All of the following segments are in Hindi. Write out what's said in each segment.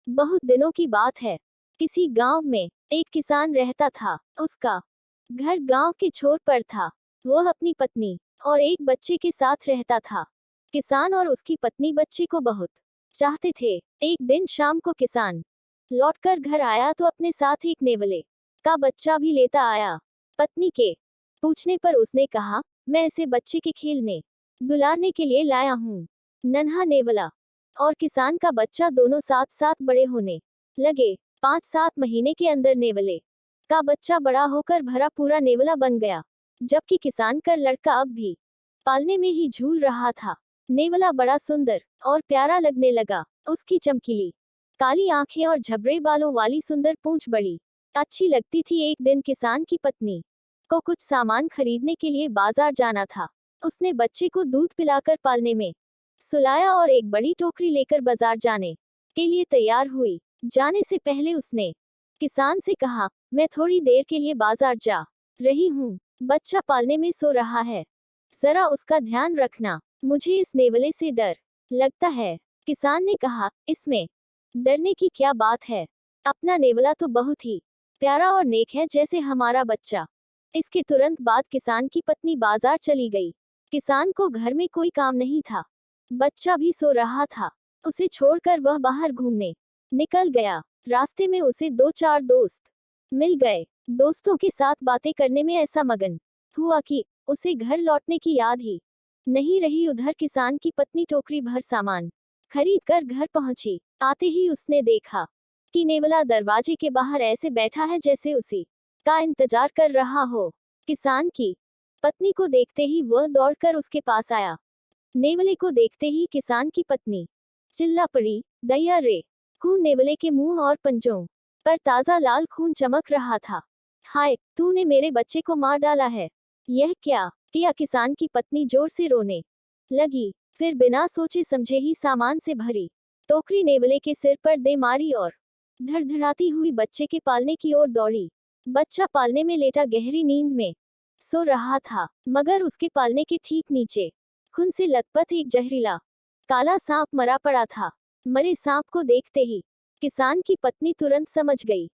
बहुत दिनों की बात है। किसी गांव में एक किसान रहता था। उसका घर गांव के छोर पर था। वह अपनी पत्नी और एक बच्चे के साथ रहता था। किसान और उसकी पत्नी बच्चे को बहुत चाहते थे। एक दिन शाम को किसान लौटकर घर आया तो अपने साथ एक नेवले का बच्चा भी लेता आया। पत्नी के पूछने पर उसने कहा, मैं इसे बच्चे के खेलने दुलारने के लिए लाया हूँ। नन्हा नेवला और किसान का बच्चा दोनों साथ साथ बड़े होने लगे। 5-7 महीने के अंदर नेवले का बच्चा बड़ा होकर भरा पूरा नेवला बन गया, जबकि किसान का लड़का अब भी पालने में ही झूल रहा था। नेवला बड़ा सुंदर और प्यारा लगने लगा। उसकी चमकीली काली आंखें और झबरे बालों वाली सुंदर पूंछ बड़ी अच्छी लगती थी। एक दिन किसान की पत्नी को कुछ सामान खरीदने के लिए बाजार जाना था। उसने बच्चे को दूध पिलाकर पालने में सुलाया और एक बड़ी टोकरी लेकर बाजार जाने के लिए तैयार हुई। जाने से पहले उसने किसान से कहा, मैं थोड़ी देर के लिए बाजार जा रही हूँ। बच्चा पालने में सो रहा है, जरा उसका ध्यान रखना। मुझे इस नेवले से डर लगता है। किसान ने कहा, इसमें डरने की क्या बात है? अपना नेवला तो बहुत ही प्यारा और नेक है, जैसे हमारा बच्चा। इसके तुरंत बाद किसान की पत्नी बाजार चली गई। किसान को घर में कोई काम नहीं था। बच्चा भी सो रहा था। उसे छोड़कर वह बाहर घूमने निकल गया। रास्ते में उसे 2-4 दोस्त मिल गए। दोस्तों के साथ बातें करने में ऐसा मगन हुआ कि उसे घर लौटने की याद ही नहीं रही। उधर किसान की पत्नी टोकरी भर सामान खरीद कर घर पहुंची। आते ही उसने देखा कि नेवला दरवाजे के बाहर ऐसे बैठा है जैसे उसी का इंतजार कर रहा हो। किसान की पत्नी को देखते ही वह दौड़कर उसके पास आया। नेवले को देखते ही किसान की पत्नी चिल्ला पड़ी, दैया रे! खून! नेवले के मुंह और पंजों पर ताजा लाल खून चमक रहा था। हाय, तूने मेरे बच्चे को मार डाला है। यह क्या किया? किसान की पत्नी जोर से रोने लगी। फिर बिना सोचे समझे ही सामान से भरी टोकरी नेवले के सिर पर दे मारी और धड़धड़ाती हुई बच्चे के पालने की ओर दौड़ी। बच्चा पालने में लेटा गहरी नींद में सो रहा था, मगर उसके पालने के ठीक नीचे खून से लथपथ एक जहरीला काला सांप मरा पड़ा था। मरे सांप को देखते ही किसान की पत्नी तुरंत समझ गई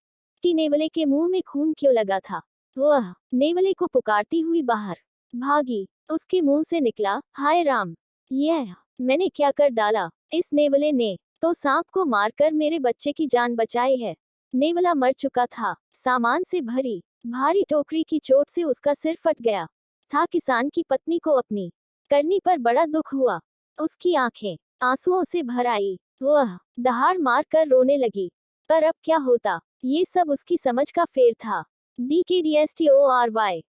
कि नेवले के मुंह में खून क्यों लगा था। वह नेवले को पुकारती हुई बाहर भागी। उसके मुंह से निकला, हाय राम! यह मैंने क्या कर डाला? इस नेवले ने तो सांप को मारकर मेरे बच्चे की जान बचाई है। नेवला मर चुका था। सामान से भरी भारी टोकरी की चोट से उसका सिर फट गया था। किसान की पत्नी को अपनी करनी पर बड़ा दुख हुआ। उसकी आंखें आंसुओं से भर आई। वह दहाड़ मार कर रोने लगी। पर अब क्या होता, ये सब उसकी समझ का फेर था। DKDSTORY